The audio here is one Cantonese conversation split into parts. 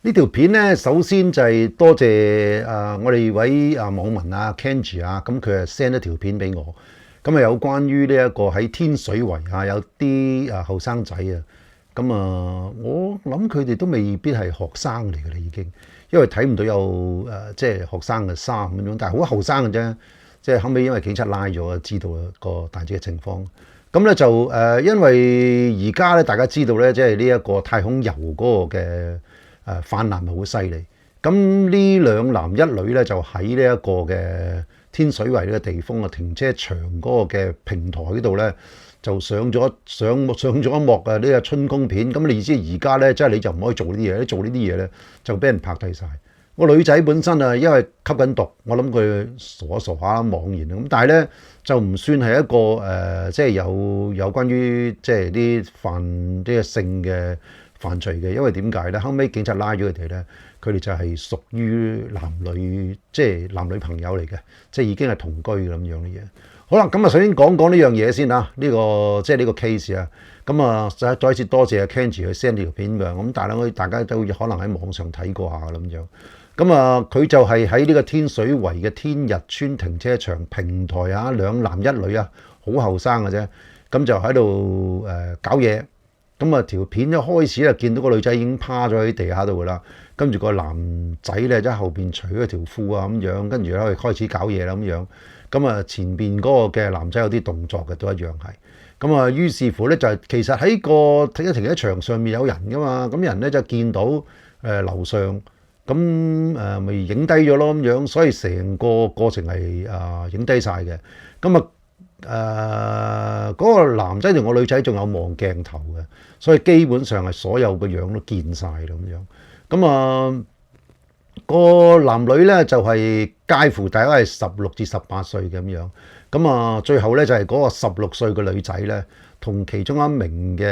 呢條片咧，首先就係多謝我哋位網民Kenji咁佢係 send 一條片俾我，咁有關於呢一個喺天水圍有啲後生仔咁我諗佢哋都未必係學生嚟嘅啦已經，因為睇唔到有即係學生嘅衫咁樣，但係好後生嘅啫，即係後尾因為警察拉咗，知道個大致嘅情況。咁咧就因為而家咧大家知道咧，即係呢一個太空遊嗰個嘅泛濫係好犀利。咁呢兩男一女咧就喺呢一個嘅天水圍呢個地方嘅停車場嗰個嘅平台嗰度咧，就上咗一幕呢個春宮片。咁你知而家咧，即係你就唔可以做呢啲嘢，做呢啲嘢咧就俾人拍低晒。個女仔本身因為吸緊毒，我諗佢傻下惘然咁，但係咧就唔算係一個即係有關於即係啲啲性嘅犯罪嘅，因為點解咧？後尾警察拉咗佢哋咧，佢哋就係屬於男女即係男女朋友嚟嘅，即係已經係同居咁樣嘅嘢。好啦，咁首先講呢樣嘢先呢個即係呢個 case 咁再一次多謝Kenji 去 send 呢條片嘅，咁但係大家都可能喺網上睇過下咁樣。咁佢就係喺呢個天水圍嘅天日村停車場平台兩男一女好後生嘅啫，咁就喺度搞嘢。咁條片一開始見到個女仔已經趴咗喺地下度噶啦，跟住個男仔咧喺後邊除咗條褲咁樣，跟住咧開始搞嘢啦咁樣。咁前邊嗰個嘅男仔有啲動作嘅都一樣係。咁於是乎咧就其實喺個停車場上面有人噶嘛，咁人咧就見到樓上。咁咪影低咗咯咁樣，所以成個過程係影低晒嘅。咁嗰個男仔同個女仔仲有望鏡頭嘅，所以基本上係所有個樣都見晒咁樣。咁個男女咧就係介乎大概係16至18歲咁樣。咁最後咧就係嗰個16歲嘅女仔咧，同其中一名嘅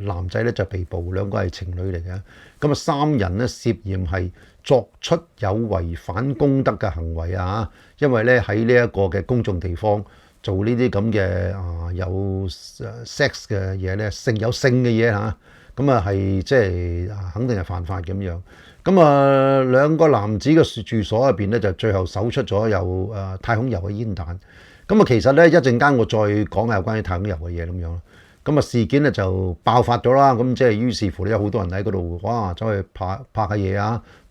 男仔咧就被捕，兩個係情侶嚟嘅。咁三人咧涉嫌係作出有違反公德嘅行為因為咧喺呢一個嘅公眾地方做呢啲咁嘅有 sex 嘅嘢咧，有性嘅嘢咁係即係肯定係犯法咁樣。咁兩個男子嘅住所入邊咧就最後搜出咗有太空遊嘅煙彈。咁其實咧一陣間我再講下有關於太空遊嘅嘢咁樣。咁事件咧就爆發咗啦，咁即係於是乎咧有好多人喺嗰度，哇走去拍下嘢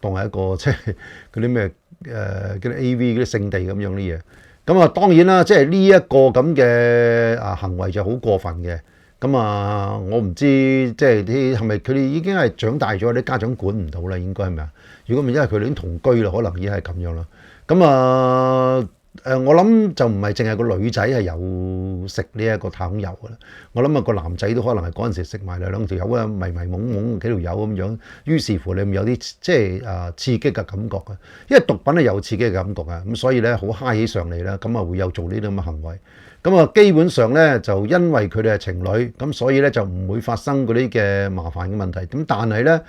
當係一個即係嗰啲咩嗰啲 A.V. 嗰啲聖地咁樣啲嘢。咁當然啦，即係呢一個咁嘅行為就好過分嘅。咁我唔知即係啲係咪佢哋已經係長大咗，啲家長管唔到啦，應該係咪啊？如果唔係，因為佢哋已經同居啦，可能已經係咁樣啦。咁我諗就唔係淨係個女仔係有食呢一個太空油嘅啦，我諗個男仔都可能係嗰陣時食埋兩條友迷迷懵懵幾條友咁樣，於是乎你咪有啲即係刺激嘅感覺嘅，因為毒品係有刺激嘅感覺咁所以咧好嗨起上嚟啦，咁會有做呢啲咁嘅行為。咁基本上咧就因為佢哋係情侶，咁所以咧就唔會發生嗰啲嘅麻煩嘅問題。咁但係咧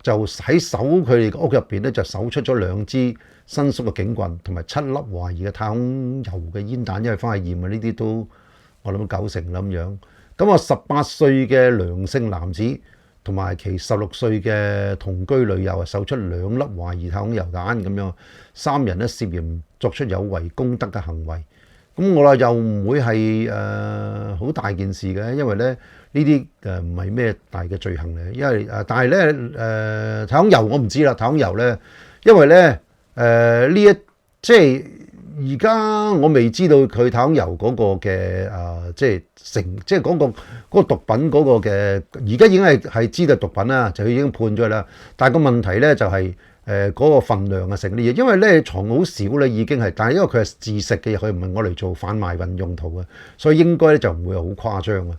就喺搜佢哋個屋入邊咧就搜出咗2支伸縮嘅警棍同埋7粒懷疑嘅太空油嘅煙彈，因為翻去驗呢啲都我諗9成啦咁樣。咁18歲嘅梁姓男子同埋其16歲嘅同居女友搜出2粒懷疑太空油彈咁樣，3人咧涉嫌作出有違公德嘅行為。咁我話又唔會係好大件事嘅，因為咧呢啲唔係咩大嘅罪行嚟，因為但係咧太空油我唔知啦，太空油咧，因為咧即係而家我未知道佢太空油嗰個嘅即係嗰個毒品嗰個嘅，而家已經係知道毒品啦，就已經判咗啦。但係個問題咧就係嗰個份量成啲嘢，因為咧藏好少咧已經係，但係因為佢係自食嘅，佢唔係我嚟做販賣運用途嘅，所以應該咧就唔會好誇張啊。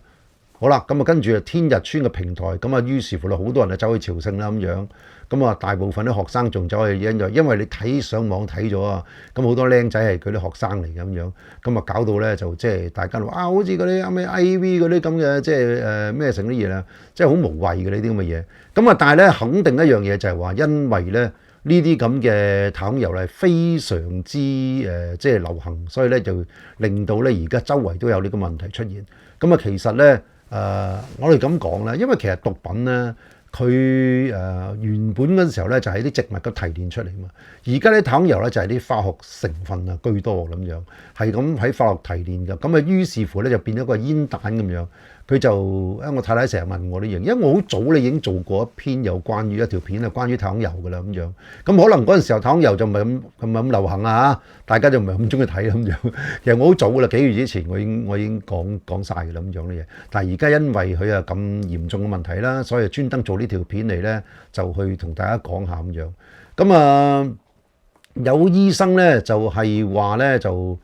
好啦，咁跟住天日村嘅平台，咁於是乎好多人走去朝聖啦咁樣，咁大部分啲學生仲走去因為你上網睇咗咁好多僆仔係佢啲學生嚟咁樣，咁搞到咧就即係大家話好似嗰啲咩 AV 嗰啲咁嘅，即係咩成啲嘢啦，即係好無謂嘅呢啲咁嘅嘢。咁但係咧肯定一樣嘢就係話，因為咧呢啲咁嘅太空遊係非常之即係流行，所以咧就令到咧而家周圍都有呢個問題出現。咁其實咧我哋咁講啦，因為其實毒品咧佢原本嗰陣時候咧就係啲植物嘅提煉出嚟嘛，而家啲太空油咧就係啲化學成分啊居多咁樣，係咁喺化學提煉嘅，咁啊於是乎咧就變咗個煙彈咁樣。佢就我太太成日問我呢樣，因為我好早咧已經做過一篇有關於一條片係關於太空油㗎啦咁樣。咁可能嗰陣時候太空油就唔係咁流行啊，大家就唔係咁中意睇咁樣。其實我好早㗎啦，幾月之前我已經講晒㗎啦咁樣啲嘢。但係而家因為佢咁嚴重嘅問題啦，所以專登做呢條片嚟咧，就去同大家講下咁樣。咁有醫生咧就係話咧就。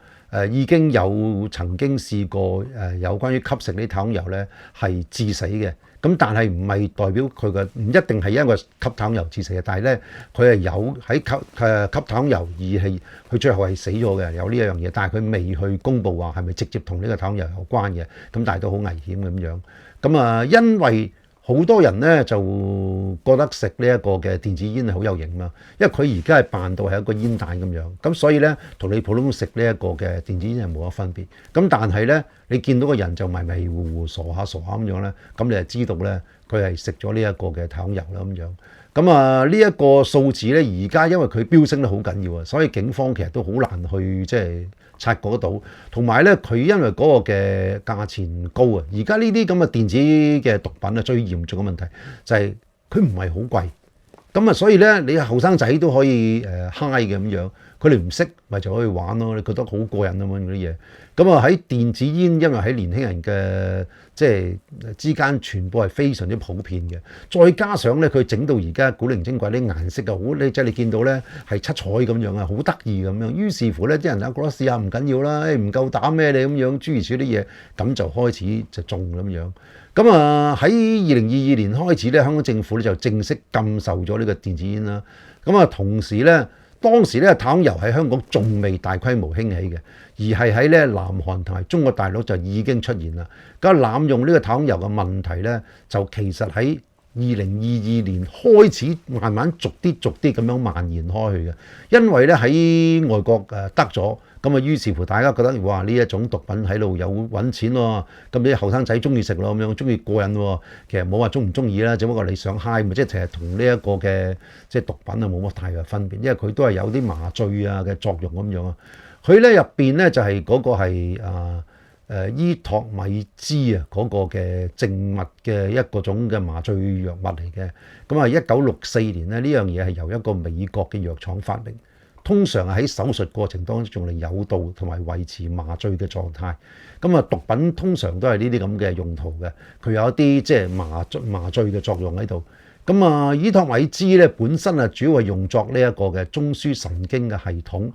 已經有曾經試過有關於吸食啲太空油咧係致死嘅，咁但係唔係代表佢嘅唔一定係因為吸太空油致死嘅，但係咧佢係有喺吸太空油而係佢最後係死咗嘅，有呢一樣嘢，但係佢未去公佈話係咪直接同呢個太空油有關嘅，咁但係都好危險咁樣。咁因為好多人咧就覺得食呢一個嘅電子煙係好有型嘛，因為佢而家係扮到係一個煙彈咁樣，咁所以咧同你普通食呢一個嘅電子煙係冇乜分別。咁但係咧你見到個人就迷迷糊糊傻下咁樣咧，咁你就知道咧佢係食咗呢一個嘅太空油啦咁樣。咁呢一個數字咧而家因為佢飆升得好緊要啊，所以警方其實都好難去即係察覺得到，同埋咧佢因為嗰個嘅價錢高啊，而家呢啲咁嘅電子嘅毒品啊最嚴重嘅問題就係佢唔係好貴，咁所以咧你後生仔都可以high 嘅咁樣，佢哋唔識咪就可以玩咯，你覺得好過癮啊嘛嗰啲嘢。咁喺電子煙，因為喺年輕人嘅即係之間傳播係非常之普遍嘅，再加上咧佢整到而家古靈精怪啲顏色啊，好即係你見到咧係七彩咁樣啊，好得意咁樣。於是乎咧啲人覺得試下唔緊要啦，唔夠膽咩你咁樣諸如此類啲嘢，咁就開始就中咁樣。咁喺2022年開始咧，香港政府咧就正式禁售咗呢個電子煙啦。同時咧，當時咧太空油喺香港仲未大規模興起嘅，而係喺咧南韓同埋中國大陸就已經出現啦。咁濫用呢個太空油嘅問題咧，就其實喺2022年開始慢慢逐啲咁樣蔓延開去嘅。因為咧喺外國得咗。咁於是乎大家覺得哇呢一種毒品喺度有揾錢喎，咁啲後生仔中意食咯，咁樣中意過癮喎。其實冇話中唔中意啦，只不過你想 high 咪即係其實同呢一個嘅即係毒品啊冇乜太大嘅分別，因為佢都係有啲麻醉啊嘅作用咁樣啊。佢咧入邊咧就係嗰個係伊托米茲啊嗰個嘅靜脈嘅一個種嘅麻醉藥物嚟嘅。咁1964年咧呢樣嘢係由一個美國嘅藥廠發明。通常喺手術過程當中用嚟誘導同埋維持麻醉嘅狀態。毒品通常都係呢啲咁嘅用途嘅，佢有一啲即係麻醉嘅作用喺度。伊托米茲咧本身主要係用作呢一個嘅中樞神經嘅系統，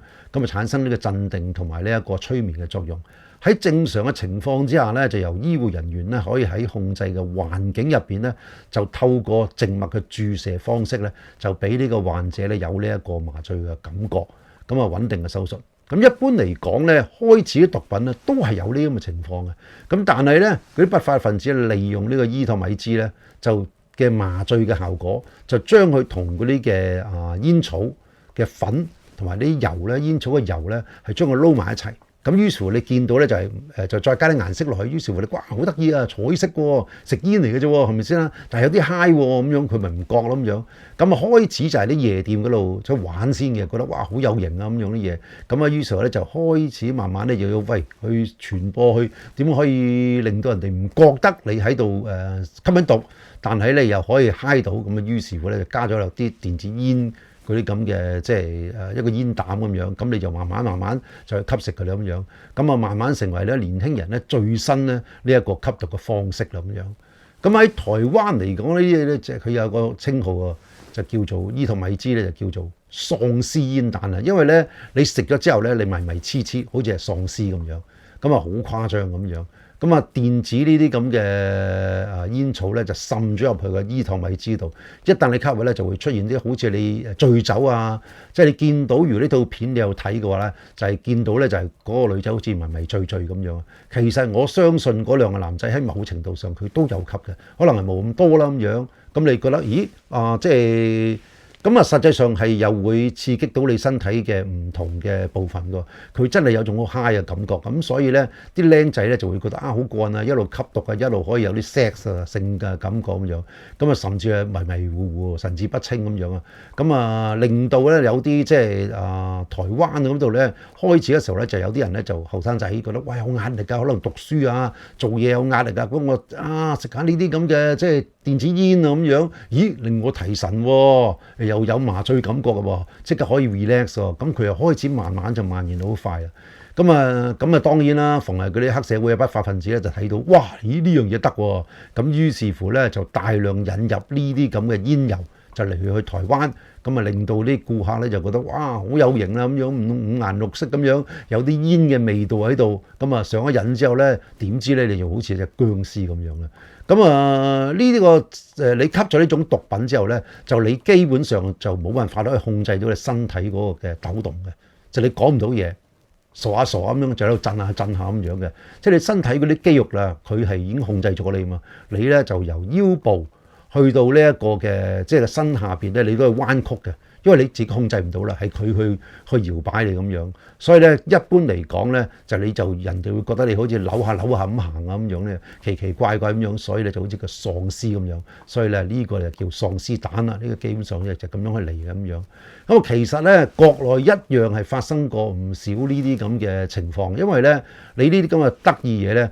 產生呢個鎮定同埋呢一個催眠嘅作用。喺正常嘅情況之下咧，就由醫護人員咧可以喺控制嘅環境入邊咧，就透過靜脈嘅注射方式咧，就俾呢個患者咧有呢一個麻醉嘅感覺，穩定嘅手術。一般嚟講咧，開始啲毒品咧都係有呢咁嘅情況嘅。但係咧，嗰啲不法分子利用呢個伊托米茲咧，就嘅麻醉嘅效果，就將佢同嗰啲嘅煙草嘅粉同埋啲油咧，煙草嘅油咧，係將佢撈埋一齊。於是乎你見到咧就係就再加啲顏色落去，於是乎你哇好得意啊，彩色喎，食煙嚟嘅啫喎，係咪先啦？但係有啲 high 喎，咁樣佢咪唔覺咯咁樣。開始就係啲夜店嗰度即係玩先嘅，覺得哇好有型啊咁樣啲嘢。於是乎咧就開始慢慢咧又要去傳播，去點可以令到人哋唔覺得你喺度吸緊毒，但係咧又可以 high 到咁。於是乎咧就加咗有啲電子煙。嗰啲咁嘅即係一個煙膽咁樣，咁你就慢慢就去吸食佢啦咁樣，慢慢成為咧年輕人咧最新咧呢一個吸毒嘅方式啦咁樣。喺台灣嚟講呢啲嘢咧，即係佢有個稱號啊，就叫做伊托米茲咧，就叫做喪屍煙彈啊。因為咧你食咗之後咧，你迷黐黐，好似係喪屍咁樣，好誇張咁樣。電子呢啲咁嘅煙草咧就滲咗入去個伊托米茲度，一旦你吸入咧就會出現啲好似你醉酒啊，即係你見到如果呢套片你有睇嘅話咧，就係見到咧就係嗰個女仔好似迷醉咁樣。其實我相信嗰兩個男仔喺某程度上佢都有吸嘅，可能係冇咁多啦咁樣。咁你覺得咦即係咁啊，實際上係又會刺激到你身體嘅唔同嘅部分㗎，佢真係有種好 high 嘅感覺。咁所以咧，啲僆仔咧就會覺得啊好過癮啊，一路吸毒啊，一路可以有啲 sex 啊性嘅感覺咁樣。咁啊，甚至係迷迷糊糊、神志不清咁樣啊。咁啊，令到咧有啲即係台灣嗰度咧開始嘅時候咧，就有啲人咧就後生仔覺得喂有壓力㗎，可能讀書啊、做嘢有壓力㗎。咁我食下呢啲咁嘅即係電子煙啊咁樣，咦令我提神喎，又有麻醉感覺嘅喎，即刻可以 relax 喎，咁佢又開始慢慢就蔓延到好快啊！咁啊當然啦，逢係嗰啲黑社會嘅不法分子咧就睇到，哇！咦呢樣嘢得喎，咁於是乎咧就大量引入呢啲咁嘅煙油，就嚟去台灣，咁啊令到啲顧客咧就覺得哇好有型啦咁樣，五顏六色咁樣，有啲煙嘅味道喺度，咁啊上咗癮之後咧，點知咧你就好似隻僵屍咁樣啦〜咁啊，呢啲個你吸咗呢種毒品之後咧，就你基本上就冇辦法可以控制到你身體嗰個嘅抖動嘅，就你講唔到嘢，傻下咁樣就喺度震下咁樣嘅，即係你身體嗰啲肌肉啦，佢係已經控制咗你嘛，你咧就由腰部去到呢一個嘅即係身下邊咧，你都係彎曲嘅。因為你自己控制唔到啦，係佢去搖擺你咁樣，所以咧一般嚟講咧，就你就人哋會覺得你好似扭下咁行啊咁樣咧，奇奇怪怪咁樣，所以咧就好似個喪屍咁樣，所以咧呢個就叫喪屍蛋啦，呢個基本上咧就咁樣去嚟嘅咁樣。咁其實咧國內一樣係發生過唔少呢啲咁嘅情況，因為咧你呢啲咁嘅得意嘢咧。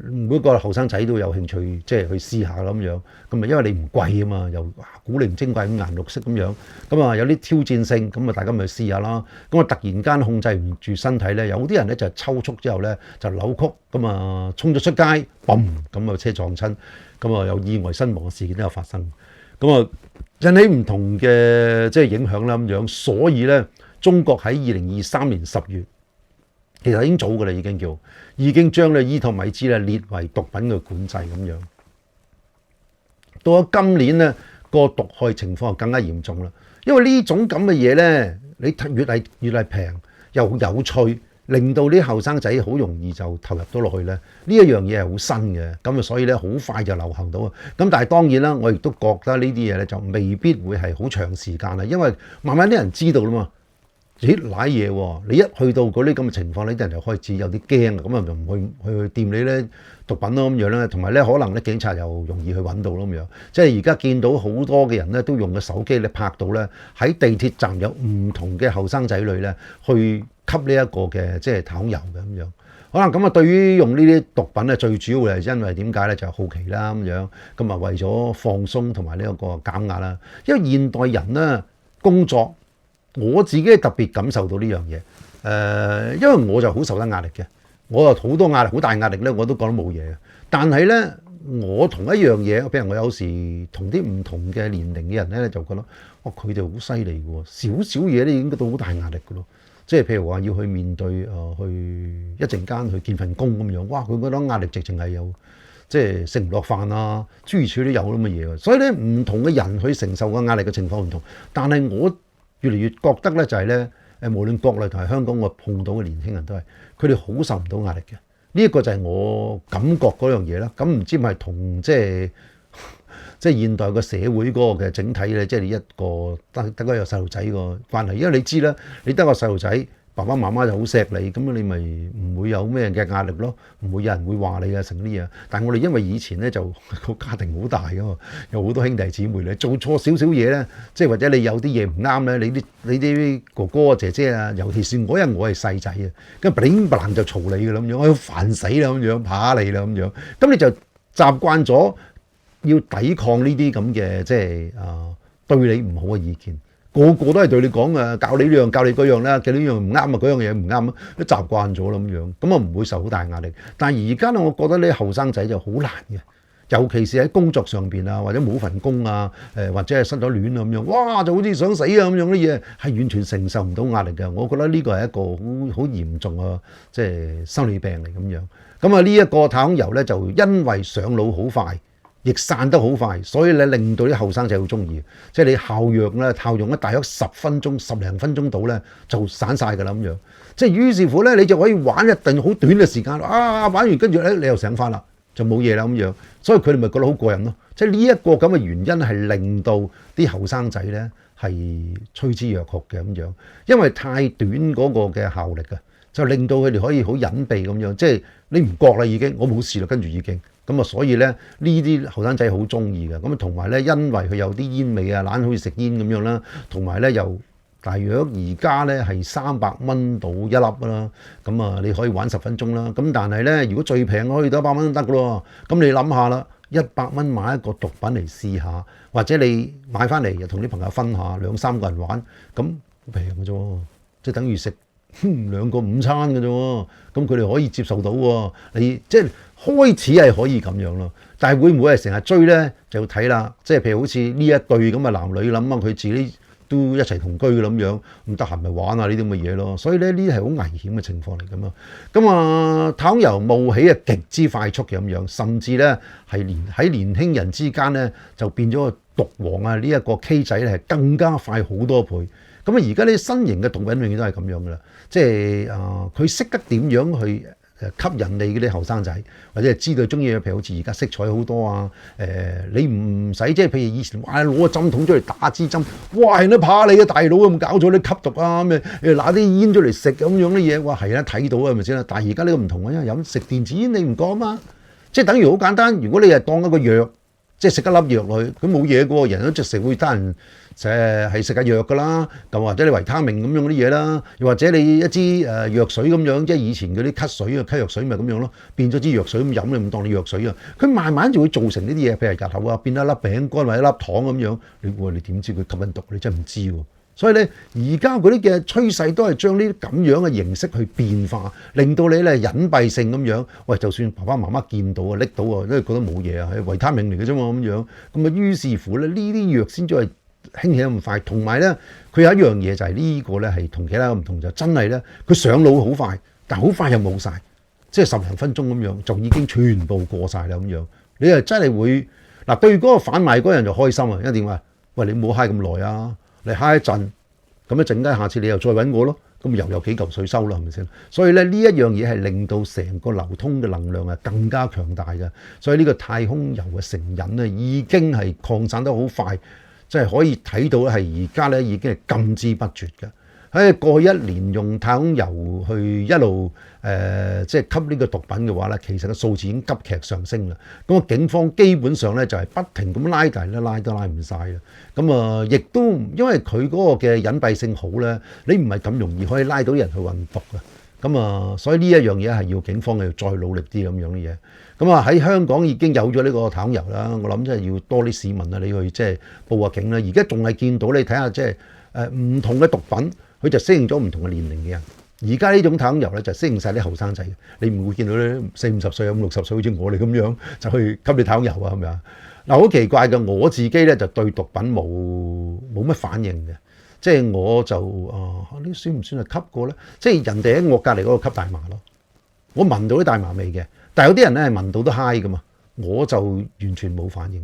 每個後生仔都有興趣，即係去試下咁樣。咁啊，因為你唔貴啊嘛，又古靈精怪五顏六色咁樣。咁啊，有啲挑戰性，咁啊，大家咪去試下啦。咁啊，突然間控制唔住身體咧，有啲人咧就抽搐之後咧就扭曲，咁啊衝咗出街，嘣咁啊車撞親，咁啊有意外身亡嘅事件都有發生。咁啊引起唔同嘅即係影響啦咁樣。所以咧，中國喺2023年10月。其實已經早㗎啦，已經將咧伊托米茲咧列為毒品嘅管制咁樣。到咗今年咧，個毒害情況就更加嚴重啦。因為呢種咁嘅嘢咧，你越嚟平又好有趣，令到啲後生仔好容易就投入到落去咧。呢一樣嘢係好新嘅，咁啊所以咧好快就流行到啊。咁但係當然啦，我亦都覺得呢啲嘢咧就未必會係好長時間啦，因為慢慢啲人知道啦嘛。咦，瀨嘢喎！你一去到嗰啲咁嘅情況，呢啲人就開始有啲驚啊，咁啊就唔去掂你咧毒品咯咁樣咧，同埋咧可能咧警察又容易去揾到咯咁樣。即係而家見到好多嘅人咧都用個手機咧拍到咧喺地鐵站有唔同嘅後生仔女咧去吸呢一個嘅即係太空油嘅咁樣。可能咁啊，對於用呢啲毒品咧，最主要係因為點解咧？就係好奇啦咁樣。咁啊為咗放鬆同埋呢一個減壓啦。因為現代人咧工作。我自己特別感受到呢樣嘢，因為我就好受得壓力嘅，我又好多壓力，好大壓力咧，我都覺得冇嘢嘅。但係咧，我同一樣嘢，譬如我有時同啲唔同嘅年齡嘅人咧，就覺得，哇，佢哋好犀利嘅喎，少少嘢咧已經覺得好大壓力嘅咯。即係譬如話要去面對去一陣間去見份工咁樣，哇，佢覺得壓力直情係有，即係食唔落飯啊，諸如此類都有咁嘅嘢。所以咧，唔同嘅人去承受嘅壓力嘅情況唔同，但係我越嚟越覺得咧就係咧，無論國內同埋香港，我碰到嘅年輕人都係，佢哋好受唔到壓力嘅。呢一個就係我感覺嗰樣嘢啦。咁唔知係咪同即係現代個社會嗰個嘅整體咧，即係你一個得個有細路仔個關係。因為你知啦，你得個細路仔，爸爸媽媽就好錫你，咁你咪唔會有咩嘅壓力咯，唔會有人會話你啊成啲嘢。但係我哋因為以前咧就個家庭好大噶嘛，有好多兄弟姊妹咧，做錯少少嘢咧，即係或者你有啲嘢唔啱咧，你啲哥哥啊姐姐啊，尤其是我，因為我係細仔啊，咁砰砰就嘈你噶啦咁樣，我要煩死啦咁樣，怕你啦咁樣，咁你就習慣咗要抵抗呢啲咁嘅即係對你唔好嘅意見。個個都係對你講啊，教你呢樣教你嗰樣啦，叫你呢樣唔啱啊，嗰樣嘢唔啱啊，都習慣咗啦咁樣，咁啊唔會受好大壓力。但係而家咧，我覺得呢後生仔就好難嘅，尤其是喺工作上邊啊，或者冇份工啊，或者係失咗戀啊咁樣，哇就好似想死啊咁樣啲嘢，係完全承受唔到壓力嘅。我覺得呢個係一個好嚴重嘅即係生理病嚟咁樣。咁啊呢一個太空油咧，就因為上腦好快。亦散得好快，所以咧令到啲後生仔好中意。即係你效用咧大約10零分鐘到咧就散晒㗎啦咁樣。即係於是乎咧，你就可以玩一段好短嘅時間。玩完跟住咧你又醒翻啦。就冇嘢啦咁樣，所以佢哋咪覺得好過癮咯。即係呢一個咁嘅原因係令到啲後生仔咧係趨之若鶩嘅咁樣，因為太短嗰個嘅效力啊，就令到佢哋可以好隱蔽咁樣，即係你唔覺啦已經，我冇事啦，跟住已經咁啊，所以咧呢啲後生仔好中意嘅，咁啊同埋咧因為佢有啲煙味啊，懶好似食煙咁樣啦，同埋咧又大約而家咧係300蚊到一粒啦，咁啊你可以玩10分鐘啦，咁但係咧如果最平可以到100蚊都得嘅咯，咁你諗下啦，100蚊買一個毒品嚟試下，或者你買翻嚟又同啲朋友分下，2-3個人玩，咁好平嘅啫，即係等於食2個午餐嘅啫，咁佢哋可以接受到喎。你即係開始係可以咁樣咯，但係會唔會係成日追咧就要睇啦。即係譬如好似呢一對咁嘅男女諗下佢自己都一齊同居嘅咁樣，唔得閒咪玩下呢啲咁嘅嘢咯。所以咧呢啲係好危險嘅情況嚟㗎嘛。咁啊，太空遊冒起係極之快速嘅咁樣，甚至咧係喺年輕人之間咧就變咗個毒王啊！呢一個 K 仔咧係更加快好多倍。咁啊，而家呢新型嘅毒品永遠都係咁樣噶啦，即係佢識得點樣去吸引你嗰啲後生仔，或者係知道中意嘅，譬如好似而家色彩好多啊，你唔使即係譬如以前哇攞個針筒出嚟打支針，哇人都怕你嘅大佬咁搞咗啲吸毒啊咩，拿啲煙出嚟食咁樣啲嘢，哇係啊睇到啊係咪先啦？但係而家呢個唔同啊，因為飲食電子煙你唔覺啊嘛，即係等於好簡單，如果你係當一個藥。即係食一粒藥落去，佢冇嘢嘅喎，人都即食會得人係食下藥㗎啦，咁或者你維他命咁樣嗰啲嘢啦，又或者你一支藥水咁樣，即係以前嗰啲咳水啊咳藥水咪咁樣咯，變咗支藥水咁飲，你唔當你藥水啊，佢慢慢就會造成呢啲嘢，譬如日後啊變一粒餅乾或者一粒糖咁樣，你點知佢吸緊毒？你真係唔知喎。所以咧，而家嗰啲嘅趨勢都係將呢啲咁樣嘅形式去變化，令到你咧隱蔽性咁樣。喂，就算爸爸媽媽見到啊、拎到啊，都係覺得冇嘢啊，係維他命嚟嘅啫嘛咁樣。咁啊，於是乎咧，呢啲藥先至係興起得咁快。同埋咧，佢有一樣嘢就係呢個咧係同其他唔同，就真係咧，佢上腦好快，但好快又冇晒，即係10零分鐘咁樣就已經全部過晒啦咁樣。你係真係會嗱對嗰個販賣嗰人就開心啊，因為點啊？喂，你冇嗨咁耐啊！你嗨一陣，咁一陣間下次你又再揾我咯，咁又有幾嚿水收啦，係咪先？所以咧呢一樣嘢係令到成個流通嘅能量係更加強大嘅，所以呢個太空遊嘅成癮咧已經係擴散得好快，即係可以睇到係而家咧已經係禁之不絕嘅。喺過去1年用太空遊去一路即係吸呢個毒品嘅話咧，其實個數字已經急劇上升啦。咁啊，警方基本上咧就係不停咁拉，但係咧拉都拉唔晒啦。咁啊，亦都因為佢嗰個嘅隱蔽性好咧，你唔係咁容易可以拉到人去運毒啊。咁啊，所以呢一樣嘢係要警方要再努力啲咁樣嘅嘢。咁啊喺香港已經有咗呢個太空遊啦，我諗真係要多啲市民啊，你去即係報下警啦。而家仲係見到你睇下即係唔同嘅毒品。佢就適應咗唔同嘅年齡嘅人，而家呢種太空遊咧就適應晒啲後生仔，你唔會見到咧40-50歲、50-60歲好似我哋咁樣就去吸你太空遊啊，係咪啊？嗱，好奇怪嘅，我自己咧就對毒品冇乜反應嘅，即係我就呢算唔算係吸過咧？即係人哋喺我隔離嗰個吸大麻咯，我聞到啲大麻味嘅，但係有啲人咧係聞到都嗨㗎嘛，我就完全冇反應，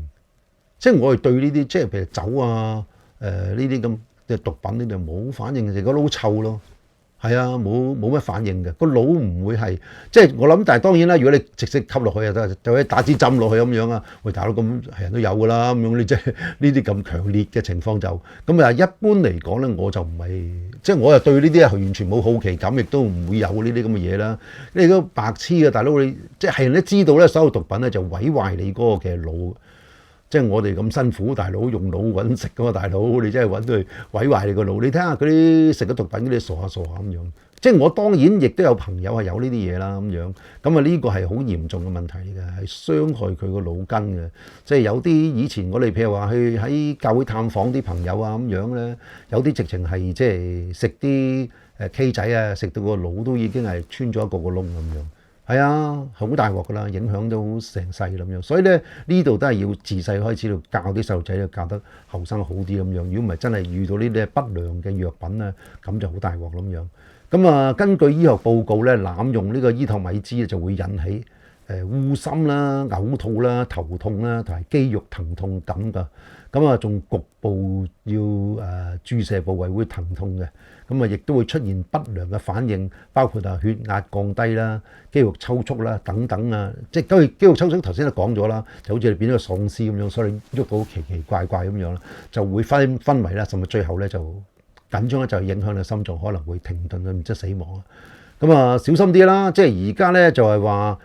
即係我係對呢啲即係譬如酒啊呢啲咁。毒品呢就冇反應，就個腦臭咯，係啊，冇乜反應嘅，個腦唔會係即係我諗，但係當然啦，如果你直接吸落去啊，就可以打支針落去咁樣啊，喂大佬咁係人都有㗎啦，咁樣你即係呢啲咁強烈嘅情況就咁啊，一般嚟講咧，我就唔係即係我又對呢啲係完全冇好奇感，亦都唔會有呢啲咁嘅嘢啦。你都白痴嘅大佬，你即係人都知道咧，所有毒品咧就毀壞你嗰個嘅腦。即係我哋咁辛苦，大佬用腦揾食噶嘛，大佬你真係揾到去毀壞你個腦。你睇下嗰啲食咗毒品嗰啲傻下傻下咁樣。即係我當然亦都有朋友係有呢啲嘢啦咁樣。咁啊呢個係好嚴重嘅問題嚟嘅，係傷害佢個腦筋嘅。即係有啲以前我哋譬如話去喺教會探訪啲朋友啊咁樣咧，有啲直情係即係食啲K 仔啊，食到個腦都已經係穿咗一個窿咁樣。係啊，好大鑊噶啦，影響到成世咁樣，所以咧呢度都係要自細開始教啲細路仔，教得後生好啲咁樣。如果唔係真係遇到呢啲不良嘅藥品咧，咁就好大鑊咁樣。咁啊，根據醫學報告咧，濫用呢個依托米茲就會引起惡心啦、嘔吐啦、頭痛啦，同埋肌肉疼痛感㗎。咁啊，仲局部要注射部位會疼痛嘅。咁啊，亦都會出現不良嘅反應，包括血壓降低啦、肌肉抽搐啦等等啊。即係肌肉抽搐頭先都講咗啦，就好似你變咗個喪屍咁樣，所以你喐到奇奇怪怪咁樣啦，就會昏迷啦，甚至最後咧就緊張咧就影響你心臟，可能會停頓甚至死亡啊。咁啊，小心啲啦！即係而家咧就係話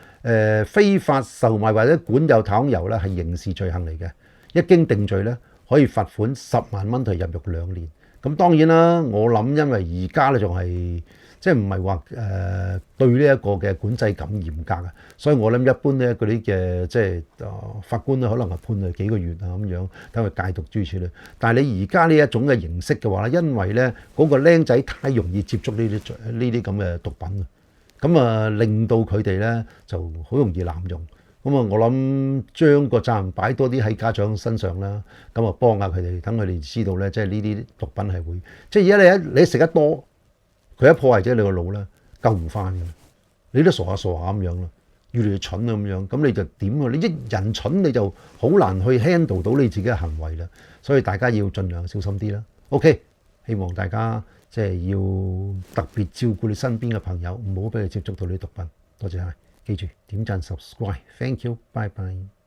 非法售賣或者管有太空油咧係刑事罪行嚟嘅，一經定罪咧可以罰款10萬蚊同入獄2年。咁當然啦，我諗因為而家咧仲係即係唔係話對呢一個嘅管制咁嚴格啊，所以我諗一般咧嗰啲嘅即係法官咧可能係判佢幾個月啊咁樣，等佢戒毒諸如此類。但係你而家呢一種嘅形式嘅話咧，因為咧嗰個僆仔太容易接觸呢啲咁嘅毒品啊，咁啊令到佢哋咧就好容易濫用。咁啊，我諗將個責任擺多啲喺家長身上啦，咁啊幫下佢哋，等佢哋知道咧，即係呢啲毒品係會，即係而家你食得多，佢一破壞咗你個腦咧，救唔翻嘅，你都傻下咁樣咯，越嚟越蠢咁樣，咁你就點啊？你一人蠢你就好難去 handle 到你自己嘅行為啦，所以大家要盡量小心啲啦。OK， 希望大家即係要特別照顧你身邊嘅朋友，唔好俾佢接觸到啲毒品。多謝晒。記住點讚 subscribe，thank you，bye bye。